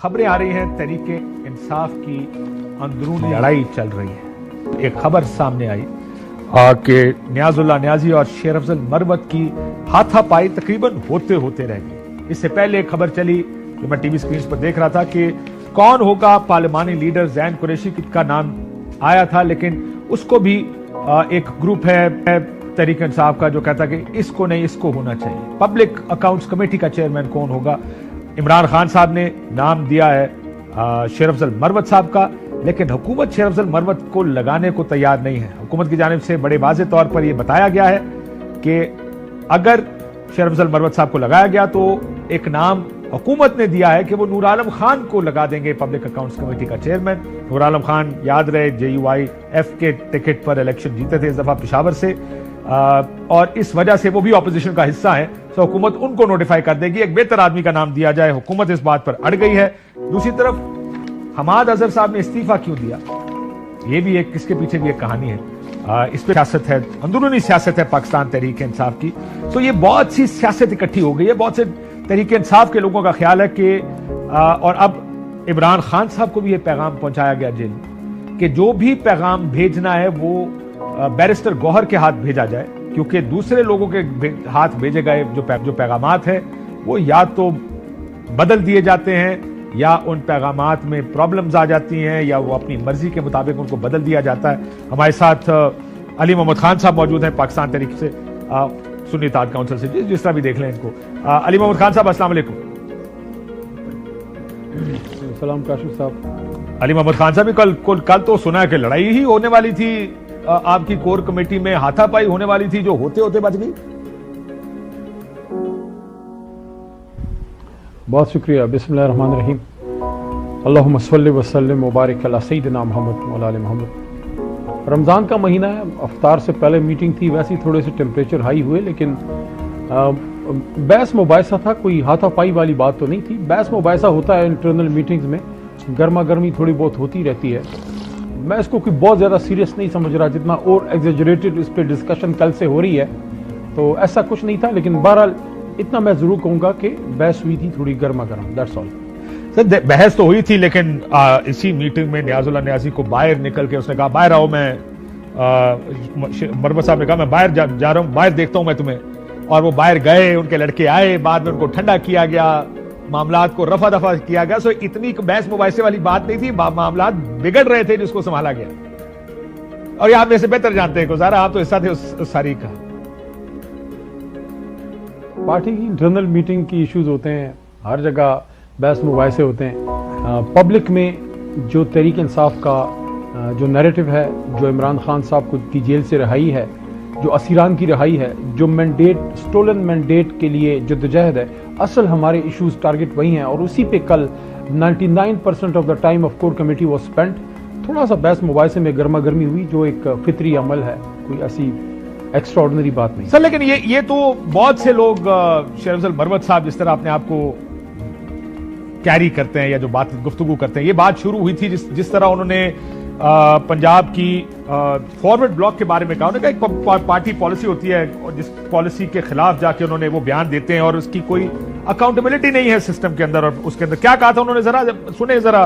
खबरें आ रही हैं तहरीके इंसाफ की अंदरूनी लड़ाई चल रही है। एक खबर सामने आई कि नियाजुल्लाह नियाजी और शेर अफजल मरवत की हाथापाई तकरीबन होते होते रह गई। इससे पहले एक खबर चली जो मैं टीवी स्क्रीन पर देख रहा था कि कौन होगा पार्लिमानी लीडर जैन कुरैशी का नाम आया था, लेकिन उसको भी एक ग्रुप है तहरीक इंसाफ का जो कहता है कि इसको नहीं इसको होना चाहिए। पब्लिक अकाउंट्स कमेटी का चेयरमैन कौन होगा? इमरान खान साहब ने नाम दिया है शेर अफजल मरवत साहब का, लेकिन हुकूमत शेर अफजल मरवत को लगाने को तैयार नहीं है। हुकूमत की जानिब से बड़े वाज़ेह तौर पर यह बताया गया है कि अगर शेर अफजल मरवत साहब को लगाया गया तो एक नाम हुकूमत ने दिया है कि वो नूर आलम खान को लगा देंगे पब्लिक अकाउंट्स कमेटी का चेयरमैन। नूर आलम खान याद रहे JUIF के टिकट पर इलेक्शन जीते थे इस दफा पेशावर से, और इस वजह से वो भी ऑपोजिशन का हिस्सा है। तो हुकूमत उनको नोटिफाई कर देगी, एक बेहतर आदमी का नाम दिया जाए। हुकूमत इस बात पर अड़ गई है। दूसरी तरफ हमाद अजहर साहब ने इस्तीफा क्यों दिया, ये भी एक इसके पीछे भी एक कहानी है। इस पर सियासत है, अंदरूनी सियासत है पाकिस्तान तहरीक इंसाफ की। तो ये बहुत सी सियासत इकट्ठी हो गई है। बहुत से तहरीक इंसाफ के लोगों का ख्याल है कि और अब इमरान खान साहब को भी ये पैगाम पहुंचाया गया जेल में कि जो भी पैगाम भेजना है वो बैरिस्टर गौहर के हाथ भेजा जाए, क्योंकि दूसरे लोगों के हाथ भेजे गए जो पैगामात है वो या तो बदल दिए जाते हैं या उन पैगामात में प्रॉब्लम्स आ जाती हैं या वो अपनी मर्जी के मुताबिक उनको बदल दिया जाता है। हमारे साथ अली मोहम्मद खान साहब मौजूद हैं पाकिस्तान तहरीक से, सुन्नी इत्तेहाद काउंसिल से, जिस तरह भी देख लें इनको। अली मोहम्मद खान साहब अस्सलाम वालेकुम। सलाम काशिफ साहब। अली मोहम्मद खान साहब कल तो सुना है कि लड़ाई ही होने वाली थी, आपकी कोर कमेटी में हाथापाई होने वाली थी जो होते होते बच गई। बहुत शुक्रिया। बिस्मिल्लाहिर्रहमानिर्रहीम। अल्लाहुम्मा सल्लि व सल्लिम व बारिक अला सय्यिदिना मोहम्मद व अला आलि मोहम्मद। रमज़ान का महीना है, अफ्तार से पहले मीटिंग थी, वैसे ही थोड़े से टेम्परेचर हाई हुए, लेकिन बहस मुबाहिसा था, कोई हाथापाई वाली बात तो नहीं थी। बहस मुबाहिसा होता है इंटरनल मीटिंग्स में, गर्मा गर्मी थोड़ी बहुत होती रहती है। मैं इसको कोई बहुत ज़्यादा सीरियस नहीं समझ रहा, जितना और एग्जेजरेटेड इस पर डिस्कशन कल से हो रही है, तो ऐसा कुछ नहीं था। लेकिन बहरहाल इतना मैं जरूर कहूँगा कि बहस हुई थी थोड़ी गर्मा गर्म, दैट्स ऑल। सर बहस तो हुई थी, लेकिन इसी मीटिंग में नियाजुल्लाह नियाजी को बाहर निकल के उसने कहा बाहर आओ, मैं मरवत साहब ने कहा मैं बाहर जा रहा हूँ, बाहर देखता हूँ मैं तुम्हें, और वो बाहर गए, उनके लड़के आए, बाद में उनको ठंडा किया गया, मामलात को रफा दफा किया गया। सो इतनी बहस मुबाहिसे वाली बात नहीं थी, मामलात बिगड़ रहे थे जिसको संभाला गया। और आप में से बेहतर जानते हैं गुजारा, आप तो हिस्सा थे उस तारीख का। पार्टी की इंटरनल मीटिंग की इश्यूज होते हैं, हर जगह बहस मुबाहिसे होते हैं। पब्लिक में जो तहरीक इंसाफ का जो नैरेटिव है, जो इमरान खान साहब को की जेल से रिहाई है, जो असीरान की रिहाई है, जो मैंडेट स्टोलन मैंडेट के लिए जद्दोजहद है, असल हमारे इश्यूज टारगेट वही हैं। और उसी पे कल 99% of the time of core committee was spent. थोड़ा सा बहस मुबाहिसे में गर्मा गर्मी हुई, जो एक फितरी अमल है, कोई ऐसी एक्स्ट्राऑर्डिनरी बात नहीं। सर लेकिन ये तो बहुत से लोग शेर अफजल मरवत साहब जिस तरह अपने आप को कैरी करते हैं या जो बात गुफ्तगू करते हैं, ये बात शुरू हुई थी जिस तरह उन्होंने पंजाब की फॉरवर्ड ब्लॉक के बारे में कहा। उन्होंने कहा एक पार्टी पॉलिसी होती है और जिस पॉलिसी के खिलाफ जाके उन्होंने वो बयान देते हैं और उसकी कोई अकाउंटेबिलिटी नहीं है सिस्टम के अंदर। और उसके अंदर क्या कहा था उन्होंने, जरा सुने जरा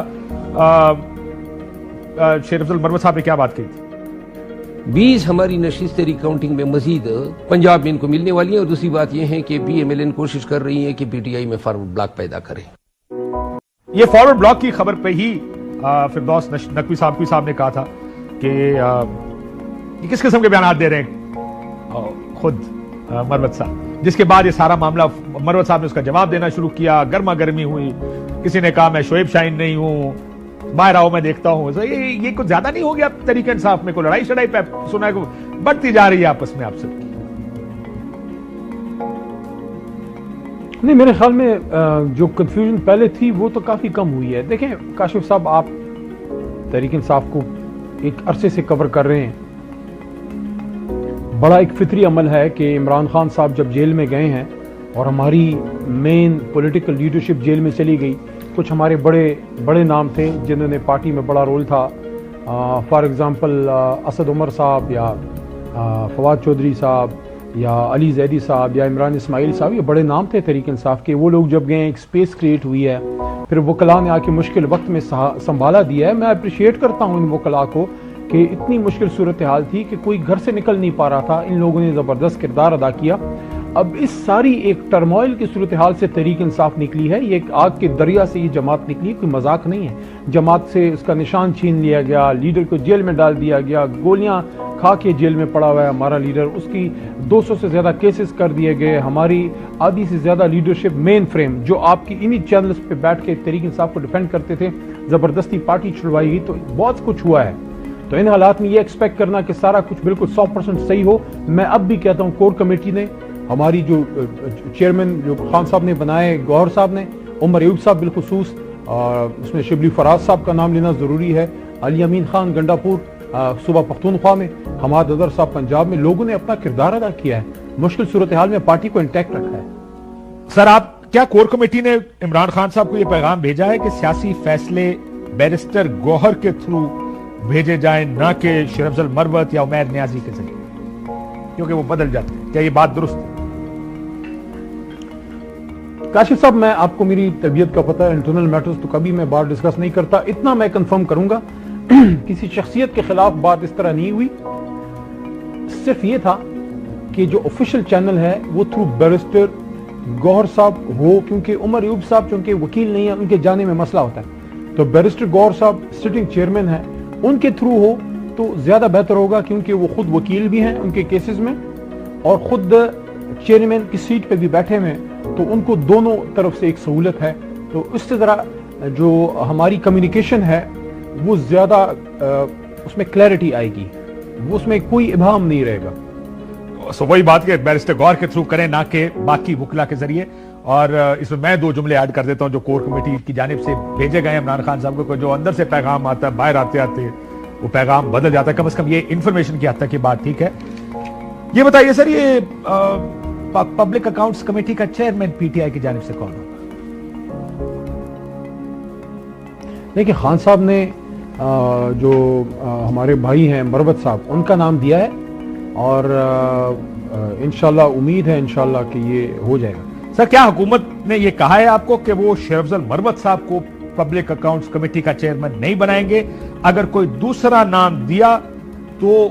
शेर अफजल मरवत साहब ने क्या बात कही थी। 20 हमारी नशिस्तें रिकाउंटिंग में मजीद पंजाब में इनको मिलने वाली है। और दूसरी बात यह है कि BMLN कोशिश कर रही है कि PTI में फॉरवर्ड ब्लॉक पैदा करें। ये फॉरवर्ड ब्लॉक की खबर पे ही फिरदौस नकवी साहब ने कहा था कि ये किस किस्म के बयान दे रहे हैं खुद मरवत साहब, जिसके बाद ये सारा मामला मरवत साहब ने उसका जवाब देना शुरू किया, गर्मा गर्मी हुई। किसी ने कहा मैं शोएब शाहीन नहीं हूं, बाहर आओ मैं देखता हूं। तो ये कुछ ज्यादा नहीं हो गया तरीके इंसाफ में? को लड़ाई शड़ाई पे सुना है बढ़ती जा रही है आपस में आपसे? नहीं, मेरे ख्याल में जो कंफ्यूजन पहले थी वो तो काफी कम हुई है। देखें काशिफ साहब, आप तहरीक इंसाफ को एक अरसे से कवर कर रहे हैं। बड़ा एक फितरी अमल है कि इमरान खान साहब जब जेल में गए हैं और हमारी मेन पॉलिटिकल लीडरशिप जेल में चली गई, कुछ हमारे बड़े नाम थे जिन्होंने पार्टी में बड़ा रोल था। फॉर एग्जांपल असद उमर साहब या फवाद चौधरी साहब या अली जैदी साहब या इमरान इस्माइल साहब, ये बड़े नाम थे तहरीक इंसाफ के। वो लोग जब गए, एक स्पेस क्रिएट हुई है, फिर वकला ने आके मुश्किल वक्त में संभाला दिया है। मैं अप्रिशिएट करता हूँ इन वकला को कि इतनी मुश्किल सूरत हाल थी कि कोई घर से निकल नहीं पा रहा था, इन लोगों ने ज़बरदस्त किरदार अदा किया। अब इस सारी एक टर्मोइल की सूरत हाल से तहरीक इंसाफ निकली है, ये एक आग के दरिया से ये जमात निकली, कोई मजाक नहीं है। जमात से उसका निशान छीन लिया गया, लीडर को जेल में डाल दिया गया, गोलियां खा के जेल में पड़ा हुआ है हमारा लीडर, उसकी 200 से ज्यादा केसेस कर दिए गए। हमारी आधी से ज्यादा लीडरशिप मेन फ्रेम जो आपकी इन्हीं चैनल्स पे बैठ के तहरीक इंसाफ को डिफेंड करते थे, जबरदस्ती पार्टी छुड़वाई गई। तो बहुत कुछ हुआ है। तो इन हालात में ये एक्सपेक्ट करना कि सारा कुछ बिल्कुल 100% सही हो, मैं अब भी कहता हूँ कोर कमेटी ने, हमारी जो चेयरमैन जो खान साहब ने बनाए, गौहर साहब ने, उमर अयूब साहब बिलखुसूस, उसमें शिबली फराज साहब का नाम लेना जरूरी है, अली अमीन खान गंडापुर सूबा पख्तूनख्वा में, हमाद अदर साहब पंजाब में, लोगों ने अपना किरदार अदा किया है, मुश्किल सूरत हाल में पार्टी को इंटैक्ट रखा है। सर, आप क्या कोर कमेटी ने इमरान खान साहब को यह पैगाम भेजा है कि सियासी फैसले बैरिस्टर गौहर के थ्रू भेजे जाएं, ना कि शेर मरवत या उमैर न्याजी के जरिए, क्योंकि वो बदल जाते हैं? क्या ये बात दुरुस्त है? काशिफ साहब, मैं आपको मेरी तबीयत का पता है, इंटरनल मैटर्स तो कभी मैं बात डिस्कस नहीं करता। इतना मैं कंफर्म करूंगा किसी शख्सियत के खिलाफ बात इस तरह नहीं हुई। सिर्फ ये था कि जो ऑफिशियल चैनल है वो थ्रू बैरिस्टर गौहर साहब हो, क्योंकि उमर अयूब साहब चूंकि वकील नहीं है, उनके जाने में मसला होता है। तो बैरिस्टर गौहर साहब सिटिंग चेयरमैन है, उनके थ्रू हो तो ज्यादा बेहतर होगा, क्योंकि वो खुद वकील भी हैं उनके केसेस में और खुद चेयरमैन की सीट पे भी बैठे हुए हैं, तो उनको दोनों तरफ से एक सहूलत है। तो इससे जरा जो हमारी कम्युनिकेशन है वो ज्यादा उसमें क्लैरिटी आएगी, वो उसमें कोई इबाहम नहीं रहेगा। सो वही बात कि बैरिस्टर गौर के थ्रू करें, ना कि बाकी वकला के जरिए। और इसमें मैं 2 जुमले ऐड कर देता हूं जो कोर कमेटी की जानिब से भेजे गए इमरान खान साहब को। जो अंदर से पैगाम आता है, बाहर आते आते वो पैगाम बदल जाता है। कम से कम ये इंफॉर्मेशन की हद तक की बात ठीक है। ये बताइए सर, ये पब्लिक अकाउंट्स कमेटी का चेयरमैन पीटीआई की जानिब से कौन होगा? देखिए, खान साहब ने जो हमारे भाई हैं मरवत साहब, उनका नाम दिया है और इंशाल्लाह उम्मीद है इंशाल्लाह कि ये हो जाएगा। सर, क्या हुकूमत ने यह कहा है आपको कि वो शेर मरवत साहब को पब्लिक अकाउंट्स कमेटी का चेयरमैन नहीं बनाएंगे? अगर कोई दूसरा नाम दिया तो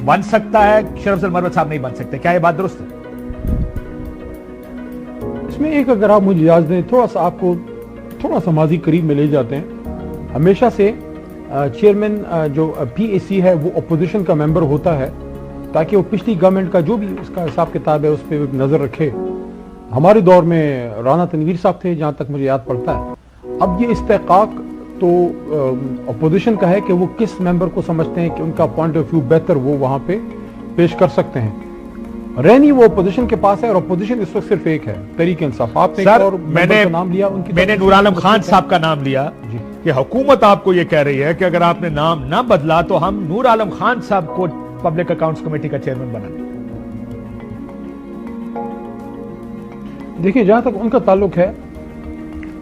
बन सकता है, शेर मरवत साहब नहीं बन सकते, क्या यह बात दुरुस्त है? इसमें एक, अगर आप मुझे इजाजत दें, थोड़ा सा आपको थोड़ा सा माजी करीब में ले जाते हैं। हमेशा से चेयरमैन जो पीएसी है वो अपोजिशन का मेंबर होता है, ताकि वो पिछली गवर्नमेंट का जो भी उसका हिसाब किताब है उस पर नजर रखे। हमारे दौर में राना तनवीर साहब थे, जहां तक मुझे याद पड़ता है। अब ये इस्तेकाक तो अपोजिशन का है कि वो किस मेंबर को समझते हैं कि उनका पॉइंट ऑफ व्यू बेहतर वो वहां पे पेश कर सकते हैं। रहनी वो अपोजिशन के पास है और अपोजिशन इस वक्त सिर्फ एक है, तहरीक इंसाफ। आपने सर, और मैंने नाम लिया, उनकी मैंने नूर आलम खान साहब का नाम लिया कि हुकूमत आपको यह कह रही है कि अगर आपने नाम ना बदला तो हम नूर आलम खान साहब को पब्लिक अकाउंट्स कमेटी का चेयरमैन बना दें। देखिए, जहां तक उनका ताल्लुक है,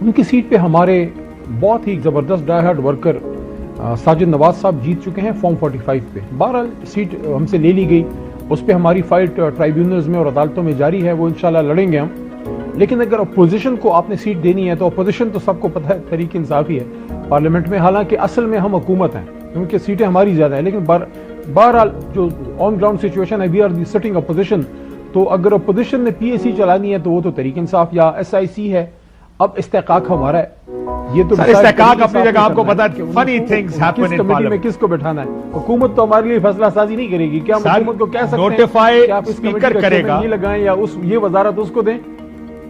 उनकी सीट पे हमारे बहुत ही जबरदस्त die hard worker Sajid Nawaz साहब जीत चुके हैं फॉर्म 45 पे। बहरहाल सीट हमसे ले ली गई, उस पर हमारी फाइट ट्राइब्यूनल्स में और अदालतों में जारी है, वो इंशाल्लाह लड़ेंगे हम। लेकिन अगर अपोजिशन को आपने सीट देनी है तो अपोजिशन तो सबको पता है तहरीक इंसाफ ही है पार्लियामेंट में, हालांकि असल में हम हुकूमत हैं क्योंकि सीटें हमारी ज्यादा है। लेकिन बहरहाल जो ऑन ग्राउंड सिचुएशन है, we are the sitting opposition. तो अगर अपोजिशन ने पीएसी चलानी है तो वो तो तहरीक इंसाफ या एसआईसी है। अब इस्तेकाक हमारा है, ये तो इस्तेकाक अपनी जगह, आपको पता है funny things happen in parliament में किसको बैठाना है। हुकूमत तो हमारे लिए फैसला साजी नहीं करेगी। क्या हम हुकूमत को कह सकते हैं नोटिफाई कि आप इस स्पीकर करेगा, ये लगाएं या उस ये वजारत उसको दें?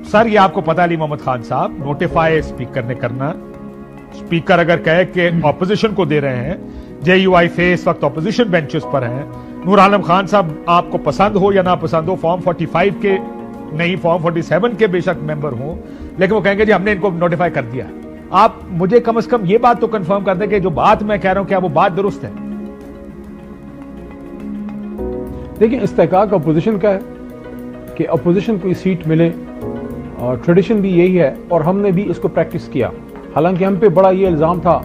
सर, ये आपको पता है अली मोहम्मद खान साहब, नोटिफाई स्पीकर ने करना। स्पीकर अगर कहे कि ऑपोजिशन को दे रहे हैं, जेयूआई फे इस वक्त ऑपोजिशन बेंचेस पर हैं, नूर आलम खान साहब आपको पसंद हो या ना पसंद हो, फॉर्म 45 के नहीं फॉर्म 47 के बेशक मेंबर हो, लेकिन वो कहेंगे जी हमने इनको नोटिफाई कर दिया। आप मुझे कम से कम ये बात तो कंफर्म कर दें कि जो बात मैं कह रहा हूं क्या वो बात दुरुस्त है? देखिए, इस्तेकाक अपोजिशन का है कि अपोजिशन को सीट मिले और ट्रेडिशन भी यही है और हमने भी इसको प्रैक्टिस किया। हालांकि हम पे बड़ा ये इल्जाम था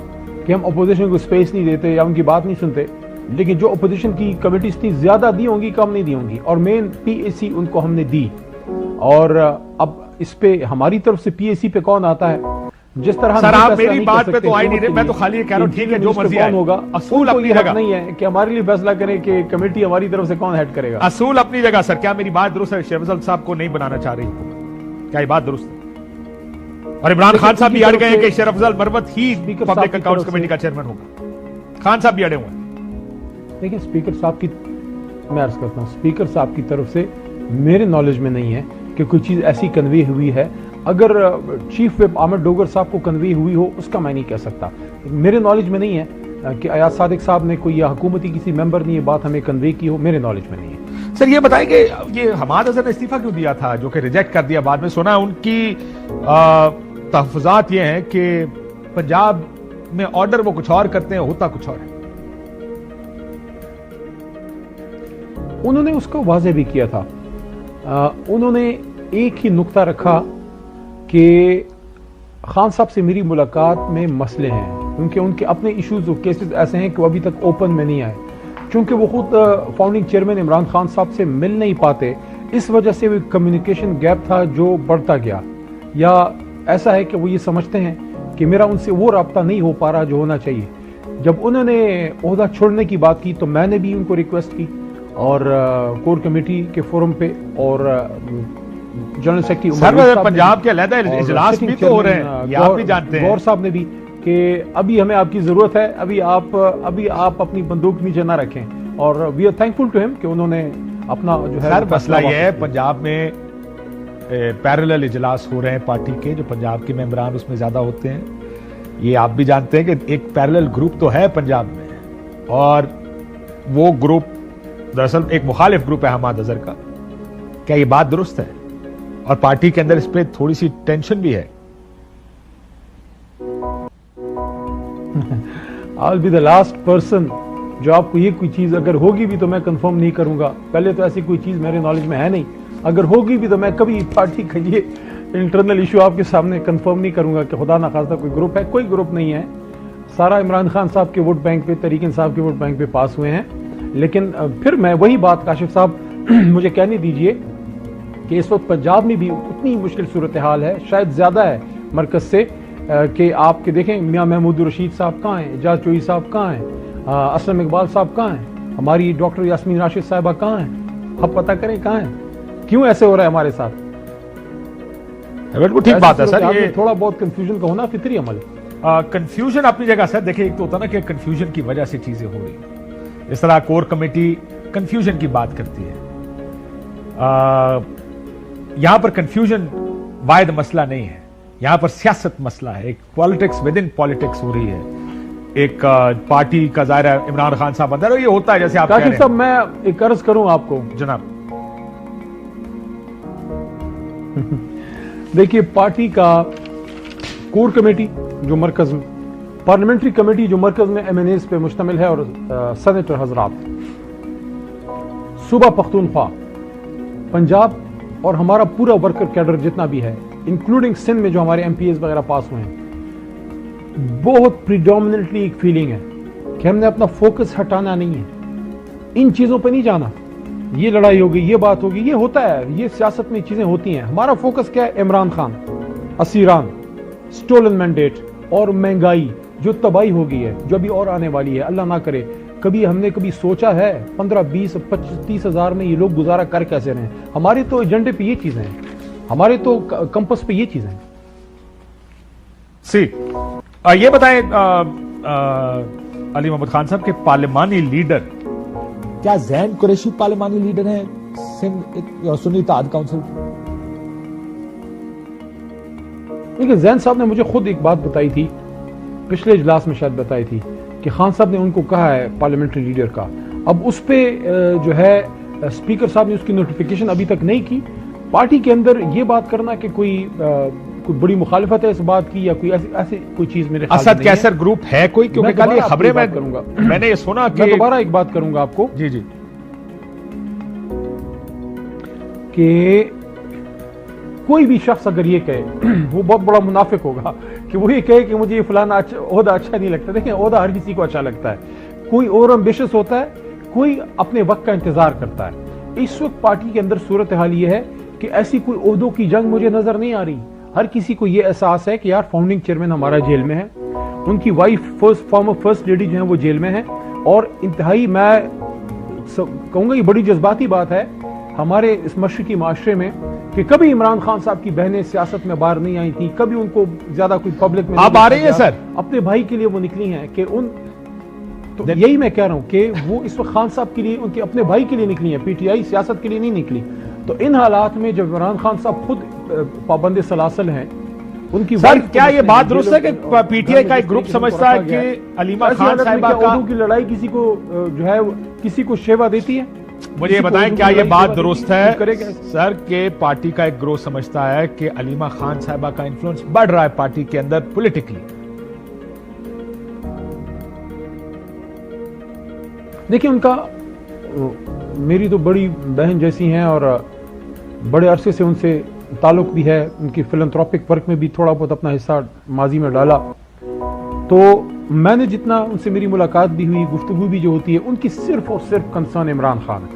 कि हम अपोजिशन को स्पेस नहीं देते या उनकी बात नहीं सुनते, लेकिन जो अपोजिशन की कमिटीज थी ज्यादा दी होंगी, कम नहीं दी होंगी, और मेन पीएसी उनको हमने दी। और अब इस पे हमारी तरफ से पीएसी पे कौन आता है, जिस तरह सर आप मेरी बात पे तो आई नहीं रहे, मैं तो खाली ये कह रहा हूं ठीक है जो मर्जी आए, होगा, असूल अपनी जगह नहीं है कि हमारे लिए फैसला करें कि कमेटी हमारी तरफ से कौन हेड करेगा। असूल अपनी जगह। सर क्या मेरी बात दुरुस्त है? शेख फजल साहब को नहीं बनाना चाह रही हुकूमत, क्या ये बात दुरुस्त है? और इमरान खान साहब भी अड़ गए कि शेख फजल मरवत ही पब्लिक अकाउंट्स कमेटी का चेयरमैन होगा। खान साहब भी अड़े हुए हैं। देखिए स्पीकर साहब की, मैं अर्ज करता हूं, स्पीकर साहब की तरफ से मेरे नॉलेज में नहीं है कि कोई चीज ऐसी कन्वे हुई है। अगर चीफ विप आमिर डोगर साहब को कन्वे हुई हो उसका मैं नहीं कह सकता, मेरे नॉलेज में नहीं है कि अयाज सादिक साहब ने कोई या हुकूमती किसी मेंबर ने ये बात हमें कन्वे की हो, मेरे नॉलेज में नहीं है। सर ये बताएंगे ये हमाद अजहर ने इस्तीफा क्यों दिया था, जो कि रिजेक्ट कर दिया बाद में? सुना उनकी तहफुजात ये हैं कि पंजाब में ऑर्डर वो कुछ और करते हैं, होता कुछ और है। उन्होंने उसको वाजे भी किया था। उन्होंने एक ही नुक्ता रखा कि खान साहब से मेरी मुलाकात में मसले हैं, क्योंकि उनके अपने इश्यूज और केसेस ऐसे हैं कि वो अभी तक ओपन में नहीं आए, क्योंकि वो खुद फाउंडिंग चेयरमैन इमरान खान साहब से मिल नहीं पाते, इस वजह से वो कम्युनिकेशन गैप था जो बढ़ता गया। या ऐसा है कि वो ये समझते हैं कि मेरा उनसे वो रब्ता नहीं हो पा रहा जो होना चाहिए। जब उन्होंने ओहदा छोड़ने की बात की तो मैंने भी उनको रिक्वेस्ट की, और कोर कमेटी के फोरम पे और जनरल सेक्रेटरी पंजाब के अलग इजलास भी तो हो रहे हैं, ये आप भी जानते हैं, गौर साहब ने भी, कि अभी हमें आपकी जरूरत है, अभी आप अपनी बंदूक नीचे ना रखें। और we are thankful to him कि उन्होंने अपना जो है मसला ये है पंजाब में पैरेलल इजलास हो रहे हैं पार्टी के, जो पंजाब के मेंबरान उसमें ज्यादा होते हैं। ये आप भी जानते हैं कि एक पैरेलल ग्रुप तो है पंजाब में, और वो ग्रुप दरअसल एक मुखालिफ ग्रुप है हमाद अजहर का। क्या ये बात दुरुस्त है? और पार्टी के अंदर इस पे थोड़ी सी टेंशन भी है। I'll be the last person जो आपको ये कोई चीज अगर होगी भी तो मैं कंफर्म नहीं करूंगा। पहले तो ऐसी कोई चीज मेरे नॉलेज में है नहीं, अगर होगी भी तो मैं कभी पार्टी का ये इंटरनल इशू आपके सामने कंफर्म नहीं करूंगा कि खुदा ना खास्ता कोई ग्रुप है। कोई ग्रुप नहीं है, सारा इमरान खान साहब के वोट बैंक पे, तरीक इंसाफ के वोट बैंक पे पास हुए हैं। लेकिन फिर मैं वही बात काशिफ साहब मुझे कहने दीजिए कि इस वक्त पंजाब में भी उतनी मुश्किल सूरत हाल है, शायद ज्यादा है मरकज से, कि आपके देखें मियां महमूद रशीद साहब कहाँ हैं, एजाज चोई साहब कहाँ हैं, असलम इकबाल साहब कहाँ हैं, हमारी डॉक्टर यास्मीन राशिद साहिबा कहाँ हैं, अब पता करें कहाँ हैं, क्यों ऐसे हो रहा है हमारे साथ। बिल्कुल ठीक बात है सर, ये थोड़ा बहुत कंफ्यूजन का होना फितरी अमल। कंफ्यूजन अपनी जगह सर, देखिए एक तो होता ना कि कंफ्यूजन की वजह से चीजें हो रही हैं। इस तरह कोर कमेटी कंफ्यूजन की बात करती है, यहां पर कंफ्यूजन वाहिद मसला नहीं है, यहां पर सियासत मसला है, एक पॉलिटिक्स विद इन पॉलिटिक्स हो रही है। एक पार्टी का जाहिर है इमरान खान साहब अंदर, ये होता है जैसे आप कह रहे हैं। साहब मैं एक अर्ज करूं आपको जनाब, देखिए पार्टी का कोर कमेटी जो मरकज में, पार्लियामेंट्री कमेटी जो मरकज में एमएनएस पे मुश्तमिल है, और सेनेटर हजरात, सूबा पख्तूनख्वा, पंजाब और हमारा पूरा वर्कर कैडर जितना भी है, इंक्लूडिंग सिंध में जो हमारे एमपीएस वगैरह पास हुए हैं, बहुत प्रीडोमिनेंटली एक फीलिंग है कि हमने अपना फोकस हटाना नहीं है, इन चीजों पे नहीं जाना। ये लड़ाई होगी, ये बात होगी, ये होता है, ये सियासत में चीजें होती हैं। हमारा फोकस क्या है? इमरान खान, असीरान, स्टोलन मैंडेट और महंगाई जो तबाही हो गई है, जो अभी और आने वाली है, अल्लाह ना करे। कभी हमने कभी सोचा है 15, 20, 25, 30 हजार में ये लोग गुजारा कर कैसे रहे हैं? हमारे तो एजेंडे पे ये चीजें हैं, हमारे तो कंपस पे ये चीजें हैं। ये बताएं अली मोहम्मद खान साहब के पार्लिमानी लीडर, क्या जैन कुरैशी पार्लिमानी लीडर हैं सिंध सुन्नी इत्तेहाद काउंसिल? देखिए जैन साहब ने मुझे खुद एक बात बताई थी, पिछले इजलास में शायद बताई थी, कि खान साहब ने उनको कहा है पार्लियामेंट्री लीडर का। अब उस पे जो है स्पीकर साहब ने उसकी नोटिफिकेशन अभी तक नहीं की। पार्टी के अंदर ये बात करना कि कोई बड़ी मुखालिफत है इस बात की, या कोई ऐसी कोई चीज मेरे ख्याल असद कैसर ग्रुप है कोई, क्योंकि कल ये खबरें मैं करूंगा, मैंने ये सुना कि मैं दोबारा एक बात करूंगा आपको। जी जी, कि कोई भी शख्स अगर ये कहे वो बहुत बड़ा मुनाफिक होगा कि वो ये कहे कि मुझे ये फलाना ओहदा अच्छा नहीं लगता। देखिए ओहदा हर किसी को अच्छा लगता है, कोई और एम्बिशियस होता है, कोई अपने वक्त का इंतजार करता है। इस वक्त पार्टी के अंदर सूरत हाल यह है कि ऐसी कोई ओहदों की जंग मुझे नजर नहीं आ रही। हर किसी को यह एहसास है कि यार फाउंडिंग चेयरमैन हमारा जेल में है, उनकी वाइफ फॉर्मर फर्स्ट लेडी जो है वो जेल में है, और इंतहाई मैं कहूंगा ये बड़ी जज्बाती बात है हमारे इस मशरकी माशरे में कि कभी इमरान खान साहब की बहनें सियासत में बाहर नहीं आई थी, कभी उनको ज्यादा कोई पब्लिक में अब आ रही है सर, अपने भाई के लिए वो निकली हैं कि उन तो यही मैं कह रहा हूं कि वो इस वक्त खान साहब के लिए, उनके अपने भाई के लिए निकली हैं, पीटीआई सियासत के लिए नहीं निकली। तो इन हालात में जब इमरान खान साहब खुद पाबंद सलासल हैं, उनकी सर क्या ये बात दुरुस्त है कि पीटीआई का एक ग्रुप समझता है कि अलीमा खान साहिबा की लड़ाई किसी को जो है किसी को शेवा देती है? मुझे ये बताएं क्या ये बात दुरुस्त है सर के पार्टी का एक ग्रुप समझता है कि अलीमा खान साहिबा का इन्फ्लुएंस बढ़ रहा है पार्टी के अंदर पॉलिटिकली? देखिए उनका, मेरी तो बड़ी बहन जैसी हैं और बड़े अरसे से उनसे ताल्लुक भी है, उनकी फिलंथ्रोपिक वर्क में भी थोड़ा बहुत अपना हिस्सा माजी में डाला। तो मैंने जितना उनसे मेरी मुलाकात भी हुई, गुफ्तगू भी जो होती है, उनकी सिर्फ और सिर्फ कंसर्न इमरान खान है,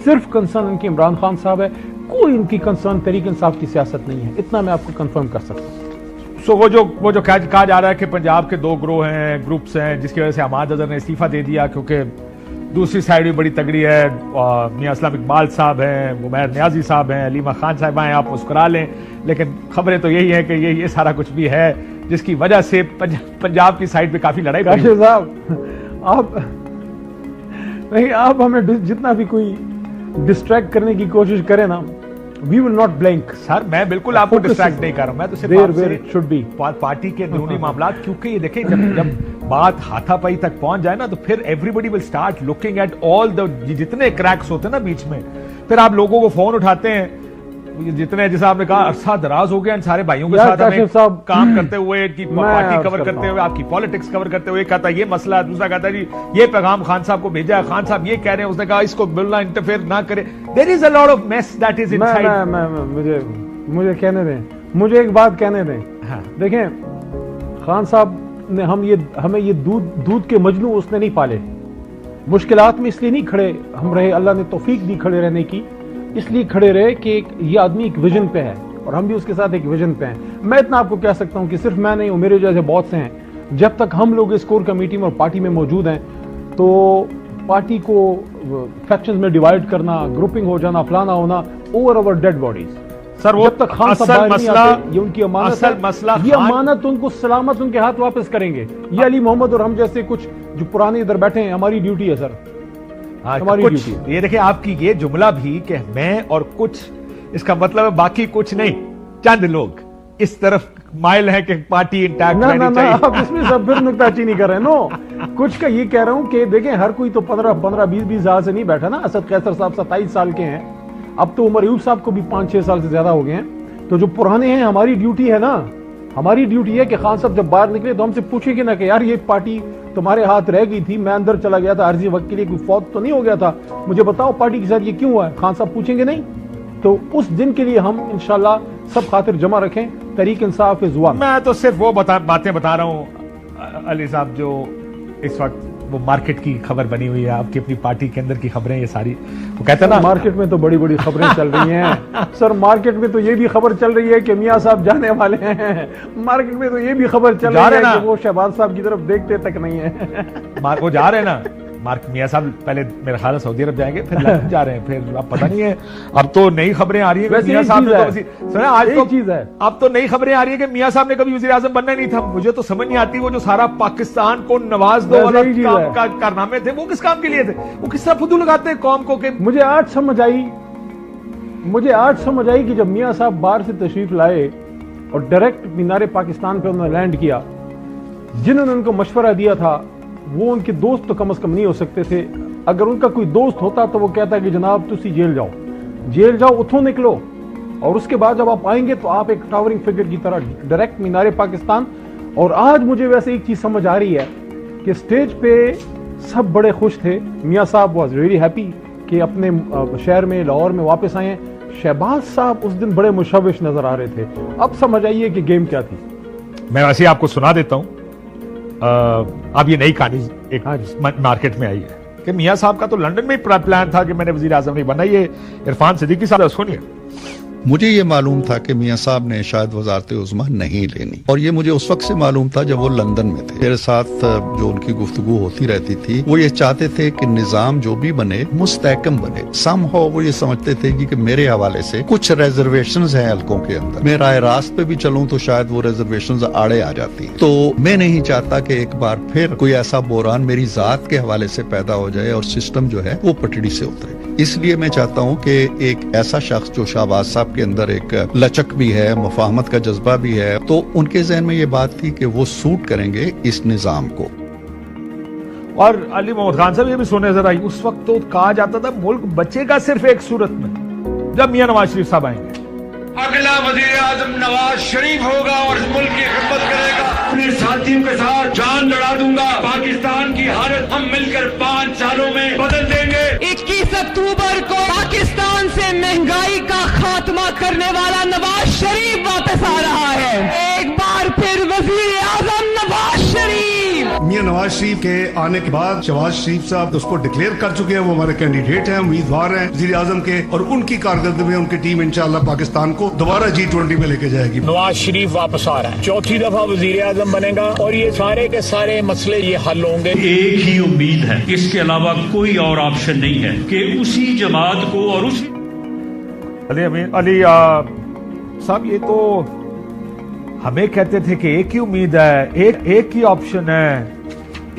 सिर्फ कंसर्न उनकी इमरान खान साहब है, कोई उनकी कंसर्न तहरीक इंसाफ की सियासत नहीं है। इतना मैं आपको कंफर्म कर सकता हूँ। सो वो जो कहा जा रहा है कि पंजाब के 2 ग्रोह हैं, ग्रुप्स हैं, जिसकी वजह से हमाद अजहर ने इस्तीफा दे दिया क्योंकि दूसरी साइड भी बड़ी तगड़ी है, मियां असलम इकबाल साहब हैं, उमैर नियाजी साहब हैं, अलीमा खान साहिबा हैं, आप मुस्कुरा लें, लेकिन खबरें तो यही है कि ये सारा कुछ भी है जिसकी वजह से पंजाब की साइड पे काफी लड़ाई पड़ी। काशिफ साहब आप हमें जितना भी कोई डिस्ट्रैक्ट करने की कोशिश करे ना, we will not blank. Sir मैं बिल्कुल आपको डिस्ट्रैक्ट नहीं कर रहा हूं, मैं तो सिर्फ शुड बी पार्टी के अंदरूनी मामला, क्योंकि ये देखें जब बात हाथापाई तक पहुंच जाए ना तो फिर everybody will start looking at all the जितने क्रैक्स होते हैं ना बीच में, फिर आप लोगों को फोन उठाते हैं जितने, जैसा आपने कहा अरसा दराज हो गया इन सारे भाइयों के साथ हमें काम करते हुए, की पार्टी कवर करते हुए, आपकी पॉलिटिक्स कवर करते हुए, कहता ये मसला, दूसरा कहता जी ये पैगाम खान साहब को भेजा है, खान साहब ये कह रहे हैं, उसने कहा इसको बोलना इंटरफेयर ना करे। There is a lot of mess that is inside. मुझे कहने दें, मुझे एक बात कहने दें। हाँ। देखें खान साहब ने हमें ये दूध के मजनू उसने नहीं पाले, मुश्किलात में इसलिए नहीं खड़े हम रहे, अल्लाह ने तौफीक दी खड़े रहने की, इसलिए खड़े रहे कि ये आदमी एक विजन पे है और हम भी उसके साथ एक विजन पे हैं। मैं इतना आपको कह सकता हूं कि सिर्फ मैं नहीं हूं, मेरे जैसे बहुत से हैं, जब तक हम लोग इस कोर कमेटी में और पार्टी में मौजूद हैं तो पार्टी को फैक्शंस में डिवाइड करना, ग्रुपिंग हो जाना, फलाना होना, ओवर अवर डेड बॉडीज। सर वो जब तक खान साहब नहीं आते, ये उनकी अमानत असल है, मसला ये अमानत उनको सलामत उनके हाथ वापस करेंगे। ये अली मोहम्मद और हम जैसे कुछ जो पुराने इधर बैठे हैं, हमारी ड्यूटी है सर, हमारी ड्यूटी। ये देखिए आपकी ये जुमला भी कि मैं और कुछ, इसका मतलब है बाकी कुछ नहीं, चंद लोग इस तरफ माइल है कि पार्टी इंटैक्ट रहनी चाहिए। आप इसमें सब फिर नुक्ताचीनी कर रहे हैं। नो, कुछ का ये कह रहा हूं कि देखें हर कोई तो 15-20 साल से नहीं बैठा ना। असद कैसर साहब 27 साल के हैं, अब तो उमर अयूब साहब को भी 5-6 साल से ज्यादा हो गए हैं। तो जो पुराने हैं, हमारी ड्यूटी है ना, हमारी ड्यूटी है कि खान साहब जब बाहर निकले तो हमसे पूछेंगे ना कि यार ये पार्टी तुम्हारे हाथ रह गई थी, मैं अंदर चला गया था अर्जी वक्त के लिए, कोई फौत तो नहीं हो गया था, मुझे बताओ पार्टी के साथ ये क्यों हुआ है? खान साहब पूछेंगे नहीं? तो उस दिन के लिए हम इंशाल्लाह सब खातिर जमा रखें, तहरीक इंसाफ इज वन। मैं तो सिर्फ वो बातें बता रहा हूं अली साहब जो इस वक्त वो मार्केट की खबर बनी हुई है, आपकी अपनी पार्टी के अंदर की खबरें ये सारी, वो कहते हैं ना मार्केट में तो बड़ी बड़ी खबरें चल रही हैं सर। मार्केट में तो ये भी खबर चल रही है कि मियां साहब जाने वाले हैं। मार्केट में तो ये भी खबर चल रही है कि वो शहबाज साहब की तरफ देखते तक नहीं है। वो जा रहे हैं ना मियां साहब, पहले मेरा ख्याल है सऊदी अरब जाएंगे, फिर लंदन जा रहे हैं, फिर अब पता नहीं है। अब तो नई खबरें आ रही है मियां साहब ने तो आज तो चीज है, अब तो नई खबरें आ रही है कि मियां साहब ने कभी वज़ीर आज़म बनना नहीं था। मुझे तो समझ नहीं आती वो जो सारा पाकिस्तान को नवाज दो वाला काम का कारनामे थे, वो किस काम के लिए थे? वो किस तरह फुदू लगाते हैं कौम को? मुझे आज समझ आई कि जब मियां साहब बाहर से तशरीफ लाए और डायरेक्ट मीनारे पाकिस्तान पे उन्होंने लैंड किया, जिन्होंने उनको मशवरा दिया था वो उनके दोस्त तो कम से कम नहीं हो सकते थे। अगर उनका कोई दोस्त होता तो वो कहता कि जनाब तुसी जेल जाओ, उठो निकलो, और उसके बाद जब आप आएंगे तो आप एक टावरिंग फिगर की तरह डायरेक्ट मीनारे पाकिस्तान। और आज मुझे वैसे एक चीज समझ आ रही है कि स्टेज पे सब बड़े खुश थे। मियां साहब वाज रियली हैप्पी कि अपने शहर में, लाहौर में वापस आए हैं। शहबाज साहब उस दिन बड़े मुशविश नजर आ रहे थे। अब समझ आइए कि गेम क्या थी। मैं वैसे आपको सुना देता हूं अब ये नई कहानी एक मार्केट में आई है कि मियां साहब का तो लंदन में ही प्लान था कि मैंने वजीर आजम नहीं बनना, ये इरफान सिद्दीकी साहब उसको नहीं है। मुझे ये मालूम था कि मियां साहब ने शायद वजारत उज़्मा नहीं लेनी, और ये मुझे उस वक्त से मालूम था जब वो लंदन में थे। मेरे साथ जो उनकी गुफ्तगू होती रहती थी, वो ये चाहते थे कि निजाम जो भी बने मुस्तहकम बने। समहाउ वो ये समझते थे कि मेरे हवाले से कुछ रिजर्वेशंस हैं हल्कों के अंदर, मैं राय रास्त पे भी चलूं तो शायद वो रिजर्वेशंस आड़े आ जाती। तो मैं नहीं चाहता कि एक बार फिर कोई ऐसा बोरान मेरी जात के हवाले से पैदा हो जाए और सिस्टम जो है वो पटड़ी से उतरे। इसलिए मैं चाहता हूं कि एक ऐसा शख्स जो शहबाज साहब के अंदर एक लचक भी है, मुफाहमत का जज्बा भी है, तो उनके जहन में ये बात थी कि वो सूट करेंगे इस निजाम को। और अली मोहम्मद खान साहब ये भी सुने जरा, उस वक्त तो कहा जाता था मुल्क बचेगा सिर्फ एक सूरत में, जब मियां नवाज शरीफ साहब आएंगे। अगला वजीर आजम नवाज शरीफ होगा और इस मुल्क की खिदमत करेगा। अपने साथियों के साथ जान लड़ा दूंगा। पाकिस्तान की हालत हम मिलकर 5 सालों में बदल देंगे। 21 अक्टूबर को पाकिस्तान से महंगाई का खात्मा करने वाला नवाज शरीफ वापस आ रहा है। एक बार फिर वजीर आजम नवाज शरीफ। मियां नवाज शरीफ के आने के बाद शहबाज शरीफ साहब उसको डिक्लेयर कर चुके हैं, वो हमारे कैंडिडेट हैं, उम्मीदवार हैं वजीर आजम के, और उनकी कारकर्दगी में उनकी टीम इंशाल्लाह पाकिस्तान को दोबारा G20 में लेके जाएगी। नवाज शरीफ वापस आ रहा है, चौथी दफा वजीर आजम बनेगा और ये सारे के सारे मसले ये हल होंगे। एक ही उम्मीद है, इसके अलावा कोई और ऑप्शन नहीं है कि उसी जमात को और उसी अली साहब ये तो हमें कहते थे कि एक ही उम्मीद है, एक ही ऑप्शन है,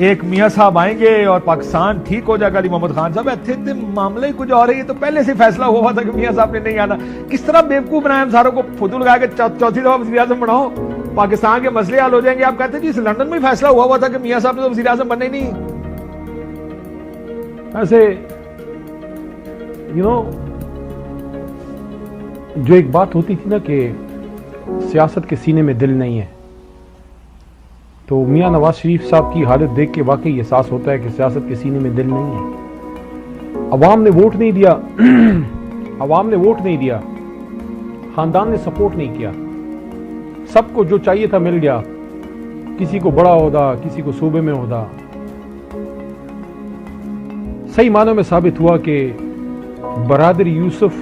एक मियां साहब आएंगे और पाकिस्तान ठीक हो जाएगा। अली मोहम्मद खान साहब थे मामला ही कुछ और है, ये तो पहले से फैसला हुआ था कि मियां साहब ने नहीं आना। किस तरह बेवकूफ बनाया हम सारों को, फुदूल लगा के चौथी दफा वज़ीर आज़म बनाओ, पाकिस्तान के मसले हल हो जाएंगे। आप कहते जी लंदन में फैसला हुआ था कि मियां साहब ने तो वज़ीर आज़म बनना ही नहीं। ऐसे जो एक बात होती थी ना कि सियासत के सीने में दिल नहीं है, तो मियां नवाज शरीफ साहब की हालत देख के वाकई एहसास होता है कि सियासत के सीने में दिल नहीं है। अवाम ने वोट नहीं दिया अवाम ने वोट नहीं दिया, खानदान ने सपोर्ट नहीं किया, सबको जो चाहिए था मिल गया, किसी को बड़ा ओहदा, किसी को सूबे में ओहदा। सही मानों में साबित हुआ कि बरादर यूसुफ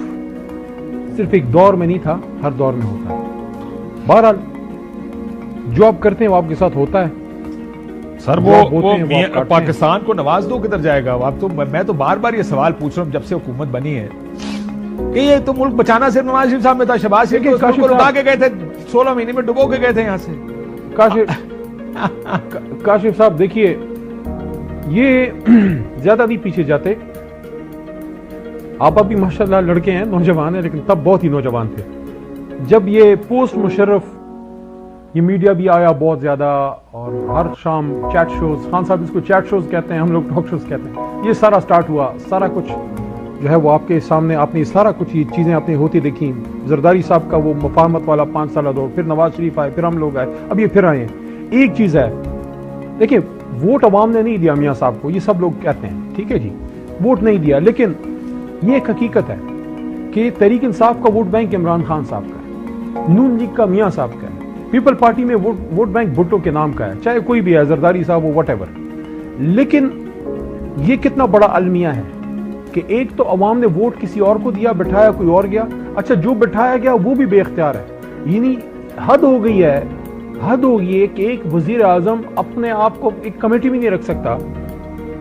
सिर्फ एक दौर में नहीं था, हर दौर में होता है। बहरहाल जो आप करते हैं वो आपके साथ होता है सर। वो पाकिस्तान को नवाज दो किधर जाएगा? आप तो मैं तो बार बार ये सवाल पूछ रहा हूं जब से हुकूमत बनी है कि ये तो मुल्क बचाना सिर्फ नवाज शरीफ साहब में था। शहबाज शरीफ को लुटा के गए थे, 16 महीने में डुबो के गए थे यहां से। काशिफ साहब देखिए, ये ज्यादा नहीं पीछे जाते, आप अभी माशाल्लाह लड़के हैं, नौजवान हैं, लेकिन तब बहुत ही नौजवान थे जब ये पोस्ट मुशर्रफ ये मीडिया भी आया बहुत ज्यादा, और हर शाम चैट शोज, खान साहब इसको चैट शोज कहते हैं, हम लोग टॉक शोज कहते हैं, ये सारा स्टार्ट हुआ। सारा कुछ जो है वो आपके सामने, आपने सारा कुछ ये चीजें आपने होती देखी। जरदारी साहब का वो मुफाहमत वाला 5 साल दौर, फिर नवाज शरीफ आए, फिर हम लोग आए, अब ये फिर आए हैं। एक चीज है, देखिए वोट अवाम ने नहीं दिया मियां साहब को, ये सब लोग कहते हैं, ठीक है जी, वोट नहीं दिया, लेकिन ये एक हकीकत है कि तहरीक इंसाफ का वोट बैंक इमरान खान साहब का है, नून लीग का मियां साहब का है, पीपल पार्टी में वोट बैंक भुट्टो के नाम का है, चाहे कोई भी है, जरदारी साहब हो, व्हाटएवर। लेकिन ये कितना बड़ा अलमिया है कि एक तो अवाम ने वोट किसी और को दिया, बिठाया कोई और गया, अच्छा जो बिठाया गया वो भी बेख्तियार है। यानी हद हो गई है, हद हो गई है कि एक वजीर आजम अपने आप को एक कमेटी में नहीं रख सकता।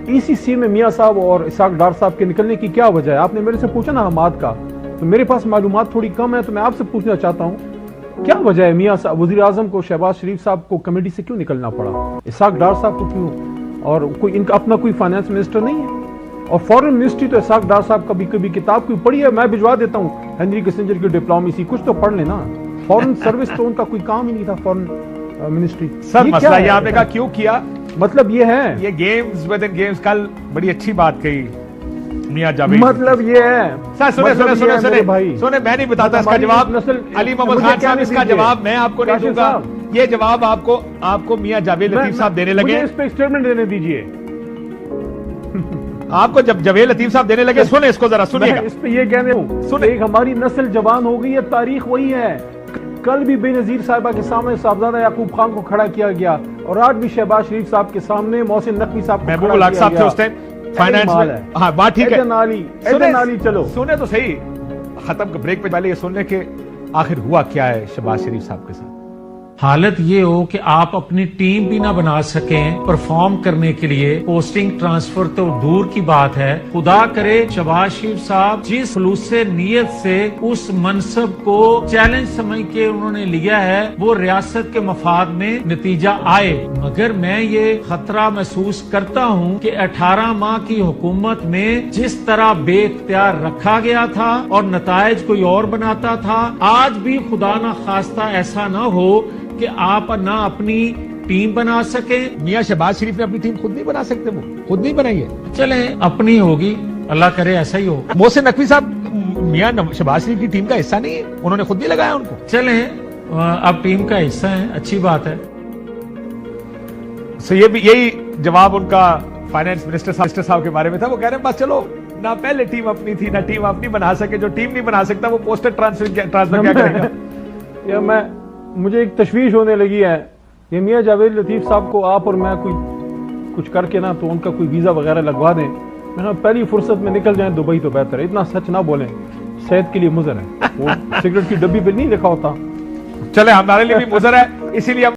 ईसीसी में मियां साहब और इसाक डार साहब के निकलने की क्या वजह है? आपने मेरे से पूछा ना हमाद का, तो मेरे पास मालूमात थोड़ी कम है, तो मैं आपसे पूछना चाहता हूं क्या वजह है मियां साहब वजीर आजम को, शहबाज शरीफ साहब को कमेटी से क्यों निकलना पड़ा, इसाक डार साहब को क्यों? और कोई इनका अपना कोई फाइनेंस मिनिस्टर नहीं है, और फॉरेन मिनिस्ट्री तो इसाक डार साहब कभी किताब कोई पढ़ी है, मैं भिजवा देता हूँ, हेनरी किसिंजर की डिप्लोमेसी, कुछ तो पढ़ लेना। फॉरेन सर्विस तो उनका कोई काम ही नहीं था, फॉरेन मिनिस्ट्री। सर मसला ये आपने कहा क्यों किया, मतलब ये है, ये गेम्स विद इन गेम्स, कल बड़ी अच्छी बात कही मियां जावेद, मतलब ये है। सर सुने भाई, सुने, मैं नहीं बताता इसका जवाब, अली मोहम्मद खान साहब इसका जवाब मैं आपको नहीं दूंगा, ये जवाब आपको मियां जावेद लतीफ साहब देने लगे। इस पे स्टेटमेंट देने दीजिए आपको, जब जावेद लतीफ साहब देने लगे, सुने इसको जरा, सुनिएगा। इस पे ये कहने हूं, सुने, एक हमारी नस्ल जवान हो गई है, तारीख वही है। कल भी बेनजीर साहिबा के सामने साहबजादा याकूब खान को खड़ा किया गया, और आज भी शहबाज शरीफ साहब के सामने मोहसिन नकवी साहब को महबूब खड़ा उल हक किया साहब थे गया। उस टाइम फाइनेंस माल में। है। हाँ बात ठीक है, एजन अली चलो सुने तो सही, खत्म ब्रेक पे पहले ये सुन ले कि आखिर हुआ क्या है शहबाज शरीफ साहब के साथ। हालत ये हो कि आप अपनी टीम भी ना बना सकें परफॉर्म करने के लिए, पोस्टिंग ट्रांसफर तो दूर की बात है। खुदा करे शहबाज शरीफ साहब जिस खुलूसे नीयत से उस मनसब को चैलेंज समझ के उन्होंने लिया है वो रियासत के मफाद में नतीजा आए, मगर मैं ये खतरा महसूस करता हूँ कि 18 माह की हुकूमत में जिस तरह बेख्तियार रखा गया था और नतायज कोई और बनाता था, आज भी खुदा ना खास्ता ऐसा ना हो कि आप ना अपनी टीम बना सके। मियां शहबाज शरीफ ने अपनी टीम खुद नहीं बना सकते, वो खुद नहीं बनाई है। चले अपनी होगी, अल्लाह करे ऐसा ही हो। मोहसिन नकवी साहब मियां शहबाज शरीफ की टीम का हिस्सा नहीं है, उन्होंने खुद नहीं लगाया उनको। चले अब टीम का हिस्सा है, अच्छी बात है। सो ये भी यही जवाब उनका फाइनेंस मिनिस्टर साहब के बारे में था। वो कह रहे हैं बस चलो ना पहले टीम अपनी थी ना टीम अपनी बना सके, जो टीम नहीं बना सकता वो पोस्टर ट्रांसफर क्या करेगा। या मुझे एक तशवीश होने लगी है ये मियां जावेद लतीफ साहब को आप और मैं कोई कुछ करके ना तो उनका कोई वीजा वगैरह लगवा दें, मैंने पहली फुर्सत में निकल जाएं दुबई तो बेहतर है। इतना सच ना बोलें, सेहत के लिए मुजर है। वो सिगरेट की डब्बी पे नहीं लिखा होता। चले हमारे लिए भी मुजर है, इसीलिए